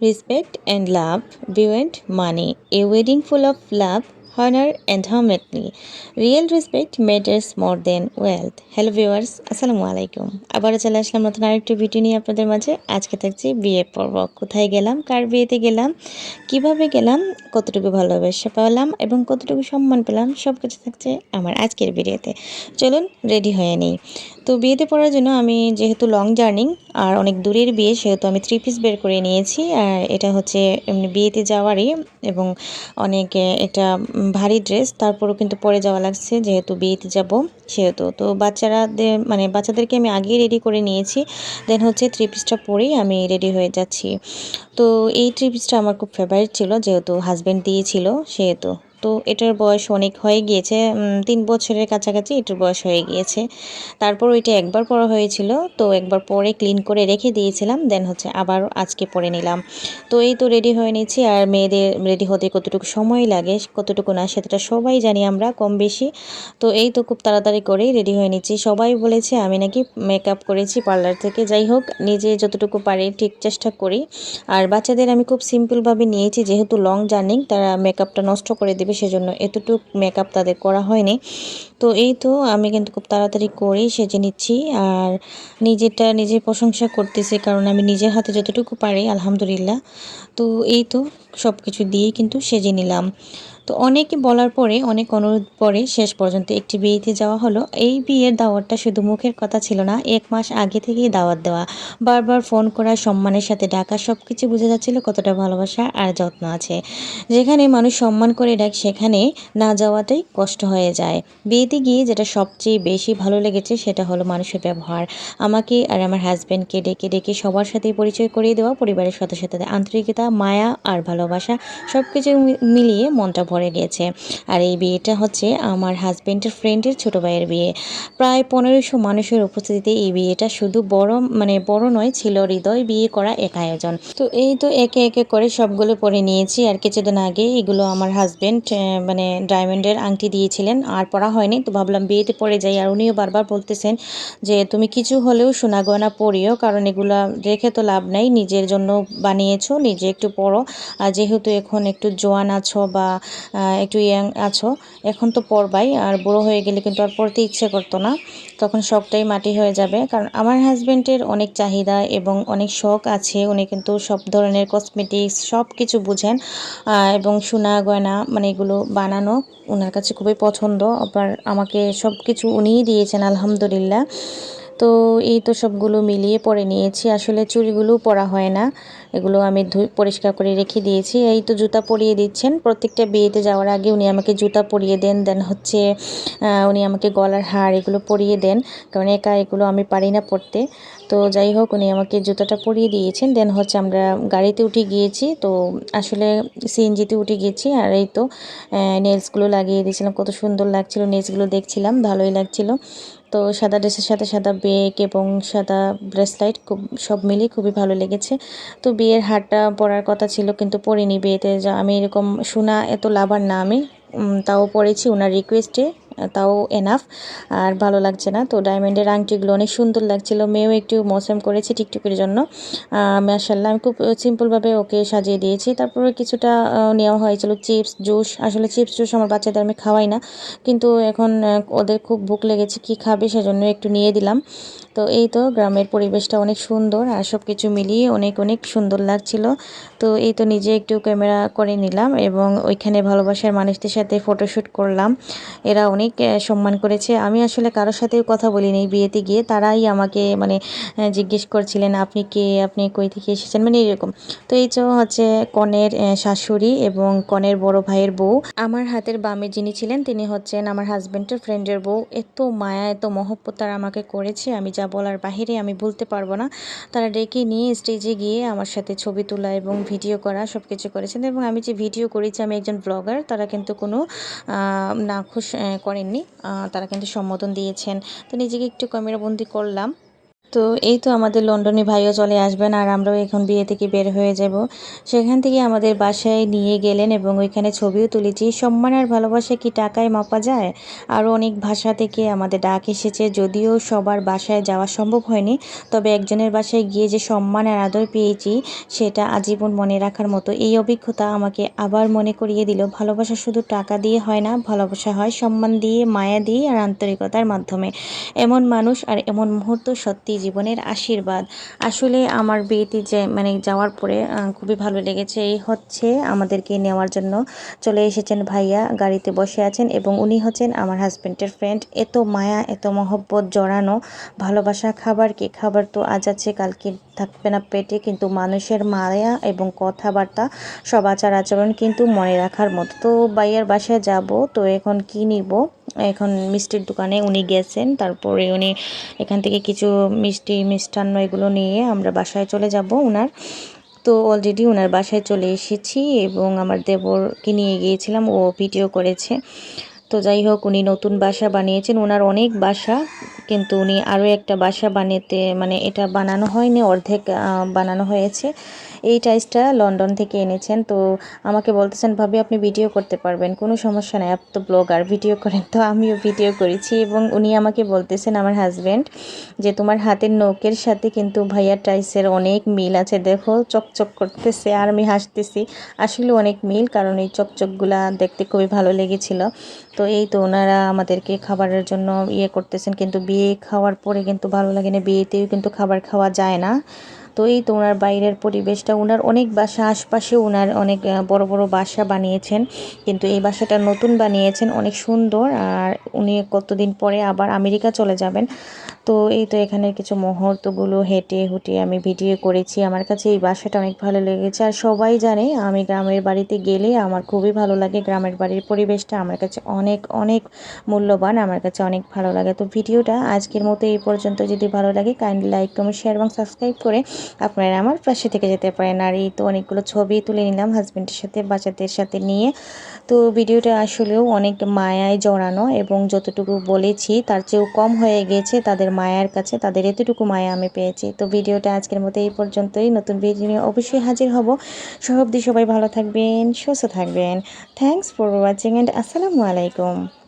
respect and love beyond money. A wedding full of love, honor and harmony. Real respect matters more than wealth. Hello viewers, আসসালামু আলাইকুম। আবারও চলে আসলাম নতুন আরেকটি video নিয়ে আপনাদের মাঝে। আজকে থাকছে বিয়ে পর্ব। কোথায় গেলাম, কার বিয়েতে গেলাম, কিভাবে গেলাম, কতটুকু ভালোবাসা পেলাম এবং কতটুকু সম্মান পেলাম, সব কিছু থাকছে আমার আজকের ভিডিওতে। চলুন রেডি হয়ে নিই। তো বিয়েতে পড়ার জন্য আমি যেহেতু লং জার্নি আর অনেক দূরের বিয়ে, সেহেতু আমি 3 পিস বের করে নিয়েছি। আর এটা হচ্ছে এমনি বিয়েতে যাওয়ারই এবং অনেক একটা ভারী ড্রেস, তারপরেও কিন্তু পরে যাওয়া লাগছে যেহেতু বিয়েতে যাব সেহেতু। তো বাচ্চাদেরকে আমি আগেই রেডি করে নিয়েছি, দেন হচ্ছে 3 পিসটা পরেই আমি রেডি হয়ে যাচ্ছি। তো এই 3 পিসটা আমার খুব ফেভারিট ছিল, যেহেতু হাজব্যান্ড দিয়েছিল সেহেতু। তো এটার বয়স অনেক হয়ে গিয়েছে, 3 বছরের কাছাকাছি এটার বয়স হয়ে গিয়েছে। তারপর ওইটা একবার পরা হয়েছিল, তো একবার পরে ক্লিন করে রেখে দিয়েছিলাম, দেন হচ্ছে আবার আজকে পরে নিলাম। তো এই তো রেডি হয়ে নিচ্ছি। আর মেয়েদের রেডি হতে কতটুকু সময় লাগে, কতটুকু না, সেটা সবাই জানি আমরা কম বেশি। তো এই তো খুব তাড়াতাড়ি করেই রেডি হয়ে নিচ্ছি। সবাই বলেছে আমি নাকি মেকআপ করেছি পার্লার থেকে। যাই হোক, নিজে যতটুকু পারি ঠিক চেষ্টা করি। আর বাচ্চাদের আমি খুব সিম্পলভাবে নিয়েছি, যেহেতু লং জার্নি, তারা মেকআপটা নষ্ট করে দেবে, সেজন্য এতটুকু মেকআপ তাদের করা হয়নি। তো এই তো আমি কিন্তু খুব তাড়াতাড়ি করেই সেজে নিচ্ছি। আর নিজেরটা নিজে প্রশংসা করতেছি, কারণ আমি নিজের হাতে যতটুকু পারি আলহামদুলিল্লাহ। তো এই তো সব কিছু দিয়েই কিন্তু সেজে নিলাম। তো অনেকে বলার পরে, অনেক অনুরোধ পরে শেষ পর্যন্ত একটি বিয়েতে যাওয়া হলো। এই বিয়ের দাওয়াতটা শুধু মুখের কথা ছিল না, 1 মাস আগে থেকেই দাওয়াত দেওয়া, বারবার ফোন করা, সম্মানের সাথে ডাকা, সব কিছু বোঝা যাচ্ছিল কতটা ভালোবাসা আর যত্ন আছে। যেখানে মানুষ সম্মান করে ডাক, সেখানে না যাওয়াটাই কষ্ট হয়ে যায়। বিয়েতে গিয়ে যেটা সবচেয়ে বেশি ভালো লেগেছে সেটা হলো মানুষের ব্যবহার। আমাকে আর আমার হাজব্যান্ডকে ডেকে ডেকে সবার সাথেই পরিচয় করিয়ে দেওয়া, পরিবারের সদস্যদের আন্তরিকতা, মায়া আর ভালোবাসা সব কিছু মিলিয়ে মনটা ভরে গিয়েছে। আর এই বিয়েটা হচ্ছে আমার হাজব্যান্ডের ফ্রেন্ডের ছোটো ভাইয়ের বিয়ে। প্রায় 1500 মানুষের উপস্থিতিতে এই বিয়েটা শুধু বড় নয়, ছিল হৃদয় বিয়ে করা এক আয়োজন। তো এই তো একে একে করে সবগুলো পরে নিয়েছি। আর কিছুদিন আগে এগুলো আমার হাজব্যান্ড ডায়মন্ডের আংটি দিয়েছিলেন, আর পরা হয়নি। তো ভাবলাম বিয়েতে পরে যাই। আর উনিও বারবার বলতেছেন যে তুমি কিছু হলেও সোনা গয়না পরিও, কারণ এগুলা রেখে তো লাভ নাই, নিজের জন্য বানিয়েছো, নিজে একটু পরো। আর যেহেতু এখন একটু জোয়ান আছো বা একটু ইয়াং আছো, এখন তো পরবাই। আর বুড়ো হয়ে গেলে কিন্তু আর পরতে ইচ্ছে করতো না, তখন শখটাই মাটি হয়ে যাবে। কারণ আমার হাজব্যান্ডের অনেক চাহিদা এবং অনেক শখ আছে, উনি কিন্তু সব ধরনের কসমেটিক্স সব কিছু বুঝেন। এবং সোনা গয়না এগুলো বানানো ওনার কাছে খুবই পছন্দ। আবার আমাকে সব কিছু উনিই দিয়েছেন আলহামদুলিল্লাহ। তো এই তো সবগুলো মিলিয়ে পরে নিয়েছি। আসলে চুড়িগুলোও পরা হয় না, এগুলো আমি পরিষ্কার করে রেখে দিয়েছি। এই তো জুতা পরিয়ে দিচ্ছেন, প্রত্যেকটা বিয়েতে যাওয়ার আগে উনি আমাকে জুতা পরিয়ে দেন, দেন হচ্ছে উনি আমাকে গলার হার এগুলো পরিয়ে দেন, কারণ একা এগুলো আমি পারি না পরতে। তো যাই হোক, উনি আমাকে জুতাটা পরিয়ে দিয়েছেন। দেন হচ্ছে আমরা গাড়িতে উঠে গিয়েছি, তো আসলে সিএনজিতে উঠে গেছি। আর এই তো নেলসগুলো লাগিয়ে দিয়েছিলাম, কত সুন্দর লাগছিল, নেলসগুলো দেখছিলাম, ভালোই লাগছিল। তো সাদা ড্রেসের সাথে সাদা বেগ এবং সাদা ব্রেসলাইট খুব সব মিলিয়ে খুবই ভালো লেগেছে। তো বিয়ের হারটা পরার কথা ছিল কিন্তু পরিনি বিয়েতে। যা আমি এরকম সোনা এত লাভার না আমি, তাও পরেছি ওনার রিকোয়েস্টে, তাও এনাফ। আর ভালো লাগছে না। তো ডায়মন্ডের আংটিগুলো অনেক সুন্দর লাগছিল। মেয়েও একটু মৌসুম করেছি টিকটকের জন্য। মাশাআল্লাহ, আমি খুব সিম্পলভাবে ওকে সাজিয়ে দিয়েছি। তারপরে কিছুটা নেওয়া হয়েছিল চিপস জুস। আসলে চিপস জুস আমার বাচ্চাদের আমি খাওয়াই না, কিন্তু এখন ওদের খুব ভুক লেগেছে, কি খাবে সেজন্য একটু নিয়ে দিলাম। তো এই তো গ্রামের পরিবেশটা অনেক সুন্দর, আর সব কিছু মিলিয়ে অনেক অনেক সুন্দর লাগছিল। তো এই তো নিজে একটু ক্যামেরা করে নিলাম এবং ওইখানে ভালোবাসার মানুষদের সাথে ফটোশ্যুট করলাম। এরা অনেক সম্মান করেছে। আমি আসলে কারোর সাথেও কথা বলিনি বিয়েতে গিয়ে, তারাই আমাকে জিজ্ঞেস করছিলেন আপনি কে, আপনি কই থেকে এসেছেন, এরকম। তো এই তো হচ্ছে কনের শাশুড়ি এবং কনের বড় ভাইয়ের বউ। আমার হাতের বামে যিনি ছিলেন তিনি হচ্ছেন আমার হাজব্যান্ডের ফ্রেন্ডের বউ। এত মায়া এত মহব্বত তারা আমাকে করেছে, আমি যা বলার বাহিরে আমি বলতে পারবো না। তারা ডেকে নিয়ে স্টেজে গিয়ে আমার সাথে ছবি তোলা এবং ভিডিও করা সব কিছু করেছেন। এবং আমি যে ভিডিও করেছি, আমি একজন ব্লগার, তারা কিন্তু কোনো নাখুশ করেননি, তারা কিন্তু সম্বোধন দিয়েছেন। তো নিজেকে একটু ক্যামেরাবন্দি করলাম। তো এই তো আমাদের লন্ডনে ভাইও চলে আসবেন আর আমরাও এখন বিয়ে থেকে বের হয়ে যাব। সেখান থেকে আমাদের বাসায় নিয়ে গেলেন এবং ওইখানে ছবিও তুলেছি। সম্মান আর ভালোবাসা কি টাকায় মাপা যায়? আরও অনেক ভাষা থেকে আমাদের ডাক এসেছে, যদিও সবার বাসায় যাওয়া সম্ভব হয়নি, তবে একজনের বাসায় গিয়ে যে সম্মান আর আদর পেয়েছি সেটা আজীবন মনে রাখার মতো। এই অভিজ্ঞতা আমাকে আবার মনে করিয়ে দিল, ভালোবাসা শুধু টাকা দিয়ে হয় না, ভালোবাসা হয় সম্মান দিয়ে, মায়া দিয়ে আর আন্তরিকতার মাধ্যমে। এমন মানুষ আর এমন মুহূর্ত সত্যি জীবনের আশীর্বাদ। আসলে আমার বিয়েতে যে যাওয়ার পরে খুবই ভালো লেগেছে। এই হচ্ছে আমাদেরকে নেওয়ার জন্য চলে এসেছেন ভাইয়া, গাড়িতে বসে আছেন এবং উনি হচ্ছেন আমার হাজব্যান্ডের ফ্রেন্ড। এত মায়া, এত মহব্বত জড়ানো ভালোবাসা। খাবার কি, খাবার তো আজ আছে কালকে থাকবে না পেটে, কিন্তু মানুষের মায়া এবং কথাবার্তা, সব আচার আচরণ কিন্তু মনে রাখার মতো। তো ভাইয়ার বাসায় যাব, তো এখন কি নিব, এখন মিষ্টির দোকানে উনি গেছেন, তারপরে উনি এখান থেকে কিছু মিষ্টি মিষ্টান্ন এগুলো নিয়ে আমরা বাসায় চলে যাব উনার। তো অলরেডি ওনার বাসায় চলে এসেছি এবং আমার দেবরকে নিয়ে গিয়েছিলাম, ও ভিডিও করেছে। তো যাই হোক, উনি নতুন বাসা বানিয়েছেন, ওনার অনেক বাসা, কিন্তু উনি আরও একটা বাসা বানাতে এটা বানানো হয়নি, অর্ধেক বানানো হয়েছে। এই টাইলসটা লন্ডন থেকে এনেছেন। তো আমাকে বলতেছেন, ভাবি আপনি ভিডিও করতে পারবেন, কোনো সমস্যা নাই, আপনি তো ব্লগার, ভিডিও করেন। তো আমিও ভিডিও করেছি এবং উনি আমাকে বলতেছেন, আমার হাজব্যান্ড, যে তোমার হাতের নখের সাথে কিন্তু ভাইয়ার টাইলসের অনেক মিল আছে, দেখো চকচক করতেছে। আর আমি হাসতেছি, আসলে অনেক মিল, কারণ এই চকচকগুলা দেখতে খুবই ভালো লেগেছিল। তো এই তো ওনারা আমাদেরকে খাবারের জন্য করতেছেন, কিন্তু বিয়ে খাওয়ার পরে কিন্তু ভালো লাগে না, বিয়েতেও কিন্তু খাবার খাওয়া যায় না। তো এই তো ওনার বাইরের পরিবেশটা, ওনার অনেক বাসা আশপাশে, ওনার অনেক বড় বড় বাসা বানিয়েছেন, কিন্তু এই বাসাটা নতুন বানিয়েছেন, অনেক সুন্দর। আর উনি কতদিন পরে আবার আমেরিকা চলে যাবেন। তো এই তো এখানের কিছু মুহূর্তগুলো হেঁটে হুটে আমি ভিডিও করেছি। আমার কাছে এই বাসাটা অনেক ভালো লেগেছে। আর সবাই জানে আমি গ্রামের বাড়িতে গেলে আমার খুবই ভালো লাগে, গ্রামের বাড়ির পরিবেশটা আমার কাছে অনেক অনেক মূল্যবান, আমার কাছে অনেক ভালো লাগে। তো ভিডিওটা আজকের মতো এই পর্যন্ত। যদি ভালো লাগে কাইন্ডলি লাইক, কমেন্ট, শেয়ার এবং সাবস্ক্রাইব করে আপনারা আমার পাশে থেকে যেতে পারেন। আর এই তো অনেকগুলো ছবি তুলে নিলাম হাজব্যান্ডের সাথে, বাচ্চাদের সাথে নিয়ে। তো ভিডিওটা আসলেও অনেক মায়ায় জড়ানো এবং যতটুকু বলেছি তার চেয়েও কম হয়ে গেছে তাদের মায়ার কাছে, তাদের এতটুকু মায়া আমি পেয়েছি। তো ভিডিওটা আজকের মতো এই পর্যন্তই। নতুন ভিডিও নিয়ে অবশ্যই হাজির হব। সব দিয়ে সবাই ভালো থাকবেন, সুস্থ থাকবেন। থ্যাংকস ফর ওয়াচিং অ্যান্ড আসসালামু আলাইকুম।